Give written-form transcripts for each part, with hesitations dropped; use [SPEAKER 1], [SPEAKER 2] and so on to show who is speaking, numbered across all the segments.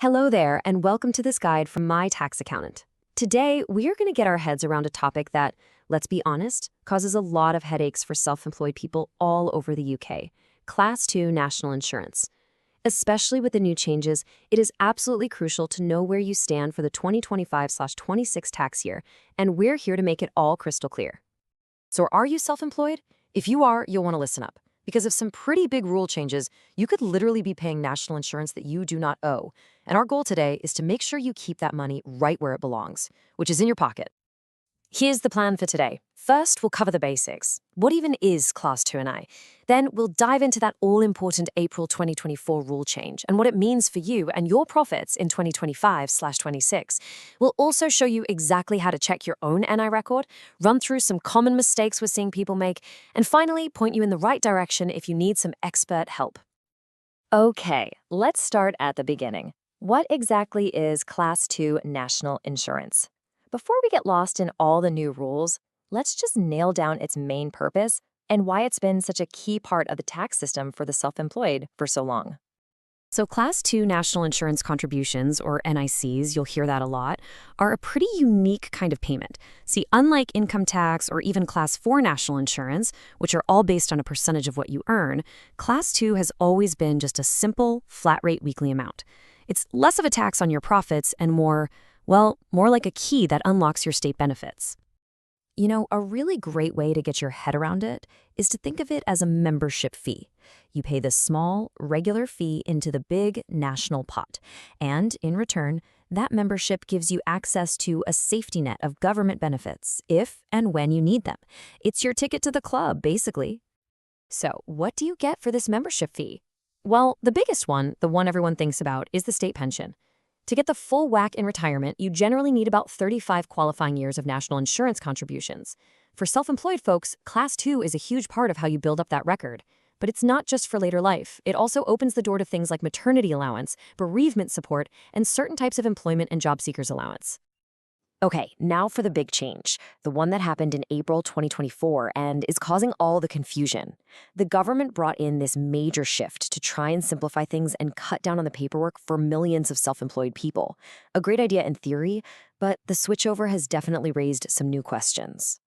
[SPEAKER 1] Hello there, and welcome to this guide from my tax accountant. Today, we are going to get our heads around a topic that, let's be honest, causes a lot of headaches for self-employed people all over the UK, Class 2 national insurance. Especially with the new changes, it is absolutely crucial to know where you stand for the 2025/26 tax year, and we're here to make it all crystal clear. So are you self-employed? If you are, you'll want to listen up. Because of some pretty big rule changes, you could literally be paying national insurance that you do not owe. And our goal today is to make sure you keep that money right where it belongs, which is in your pocket. Here's the plan for today. First, we'll cover the basics. What even is Class 2 and I? Then we'll dive into that all-important April 2024 rule change and what it means for you and your profits in 2025/26. We'll also show you exactly how to check your own NI record, run through some common mistakes we're seeing people make, and finally point you in the right direction if you need some expert help. Okay, let's start at the beginning. What exactly is Class 2 national insurance? Before we get lost in all the new rules, let's just nail down its main purpose and why it's been such a key part of the tax system for the self-employed for so long. So Class 2 national insurance contributions, or NICs, you'll hear that a lot, are a pretty unique kind of payment. See, unlike income tax or even Class 4 national insurance, which are all based on a percentage of what you earn, Class 2 has always been just a simple, flat-rate weekly amount. It's less of a tax on your profits and more like a key that unlocks your state benefits. You know, a really great way to get your head around it is to think of it as a membership fee. You pay the small, regular fee into the big national pot, and in return, that membership gives you access to a safety net of government benefits if and when you need them. It's your ticket to the club, basically. So, what do you get for this membership fee? Well, the biggest one, the one everyone thinks about, is the state pension. To get the full whack in retirement, you generally need about 35 qualifying years of national insurance contributions. For self-employed folks, Class 2 is a huge part of how you build up that record. But it's not just for later life. It also opens the door to things like maternity allowance, bereavement support, and certain types of employment and job seekers allowance. Okay, now for the big change, the one that happened in April 2024 and is causing all the confusion. The government brought in this major shift to try and simplify things and cut down on the paperwork for millions of self-employed people. A great idea in theory, but the switchover has definitely raised some new questions.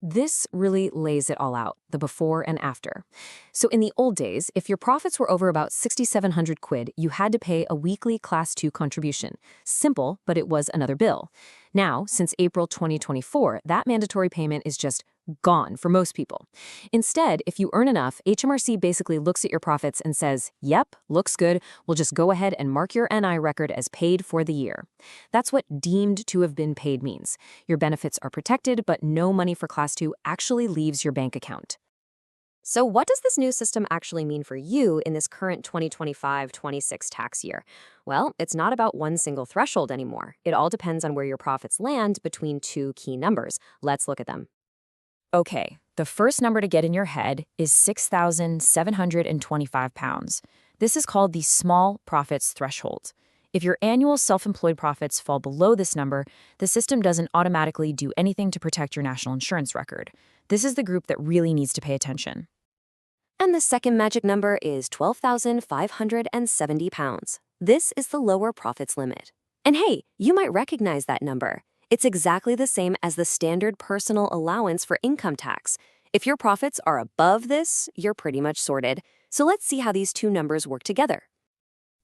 [SPEAKER 1] This really lays it all out, the before and after. So in the old days, if your profits were over about 6,700 quid, you had to pay a weekly Class 2 contribution. Simple, but it was another bill. Now, since April 2024, that mandatory payment is just gone for most people. Instead, if you earn enough, HMRC basically looks at your profits and says, yep, looks good, we'll just go ahead and mark your NI record as paid for the year. That's what deemed to have been paid means. Your benefits are protected, but no money for Class 2 actually leaves your bank account. So what does this new system actually mean for you in this current 2025/26 tax year? Well, it's not about one single threshold anymore. It all depends on where your profits land between two key numbers. Let's look at them. Okay, the first number to get in your head is £6,725. This is called the small profits threshold. If your annual self-employed profits fall below this number, the system doesn't automatically do anything to protect your national insurance record. This is the group that really needs to pay attention. And the second magic number is £12,570. This is the lower profits limit. And hey, you might recognize that number. It's exactly the same as the standard personal allowance for income tax. If your profits are above this, you're pretty much sorted. So let's see how these two numbers work together.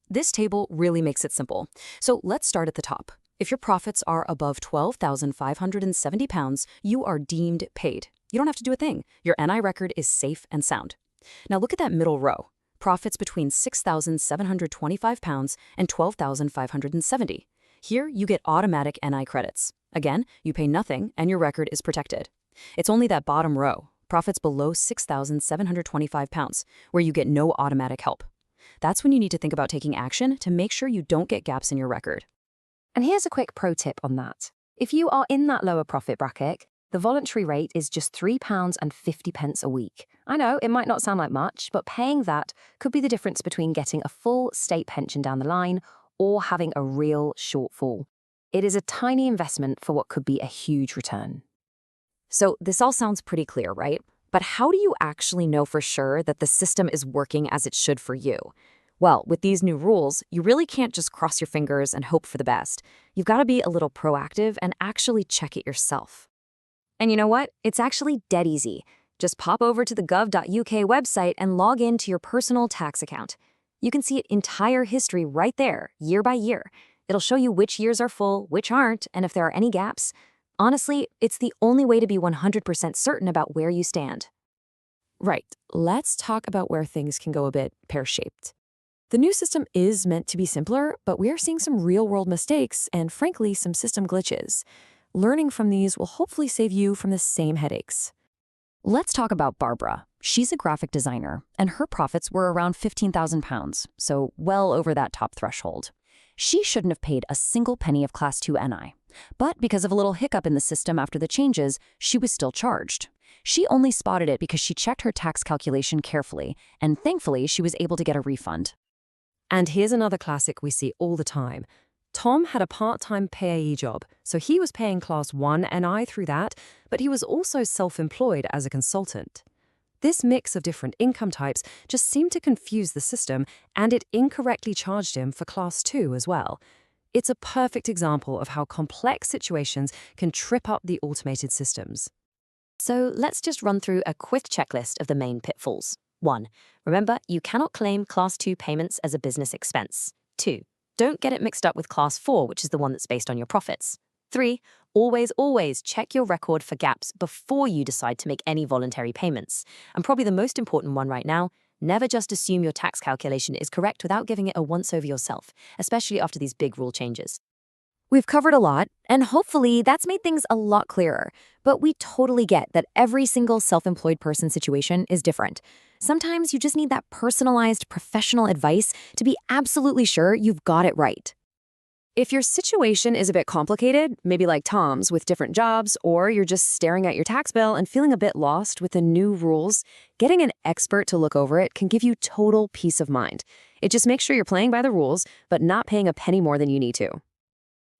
[SPEAKER 1] This table really makes it simple. So let's start at the top. If your profits are above £12,570, you are deemed paid. You don't have to do a thing. Your NI record is safe and sound. Now look at that middle row. Profits between £6,725 and £12,570. Here, you get automatic NI credits. Again, you pay nothing and your record is protected. It's only that bottom row, profits below £6,725, where you get no automatic help. That's when you need to think about taking action to make sure you don't get gaps in your record. And here's a quick pro tip on that. If you are in that lower profit bracket, the voluntary rate is just £3.50 a week. I know it might not sound like much, but paying that could be the difference between getting a full state pension down the line or having a real shortfall. It is a tiny investment for what could be a huge return. So this all sounds pretty clear, right? But how do you actually know for sure that the system is working as it should for you? Well, with these new rules, you really can't just cross your fingers and hope for the best. You've got to be a little proactive and actually check it yourself. And you know what? It's actually dead easy. Just pop over to the gov.uk website and log in to your personal tax account. You can see its entire history right there, year by year. It'll show you which years are full, which aren't, and if there are any gaps. Honestly, it's the only way to be 100% certain about where you stand. Right, let's talk about where things can go a bit pear-shaped. The new system is meant to be simpler, but we are seeing some real-world mistakes and, frankly, some system glitches. Learning from these will hopefully save you from the same headaches. Let's talk about Barbara. She's a graphic designer, and her profits were around £15,000, so well over that top threshold. She shouldn't have paid a single penny of Class 2 NI. But because of a little hiccup in the system after the changes, she was still charged. She only spotted it because she checked her tax calculation carefully, and thankfully she was able to get a refund. And here's another classic we see all the time. Tom had a part-time payee job, so he was paying Class 1 NI through that, but he was also self-employed as a consultant. This mix of different income types just seemed to confuse the system, and it incorrectly charged him for Class 2 as well. It's a perfect example of how complex situations can trip up the automated systems. So let's just run through a quick checklist of the main pitfalls. 1. Remember, you cannot claim Class 2 payments as a business expense. 2. Don't get it mixed up with Class 4, which is the one that's based on your profits. 3. Always check your record for gaps before you decide to make any voluntary payments. And probably the most important one right now, never just assume your tax calculation is correct without giving it a once-over yourself, especially after these big rule changes. We've covered a lot, and hopefully that's made things a lot clearer. But we totally get that every single self-employed person situation is different. Sometimes you just need that personalized professional advice to be absolutely sure you've got it right. If your situation is a bit complicated, maybe like Tom's with different jobs, or you're just staring at your tax bill and feeling a bit lost with the new rules, getting an expert to look over it can give you total peace of mind. It just makes sure you're playing by the rules, but not paying a penny more than you need to.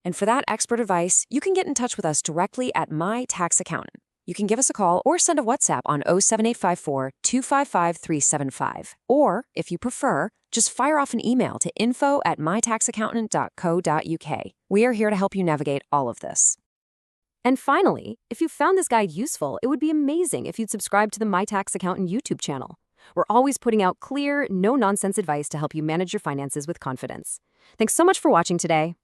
[SPEAKER 1] And for that expert advice, you can get in touch with us directly at My Tax Accountant. You can give us a call or send a WhatsApp on 07854 255 375. Or, if you prefer, just fire off an email to info@mytaxaccountant.co.uk. We are here to help you navigate all of this. And finally, if you found this guide useful, it would be amazing if you'd subscribe to the My Tax Accountant YouTube channel. We're always putting out clear, no-nonsense advice to help you manage your finances with confidence. Thanks so much for watching today.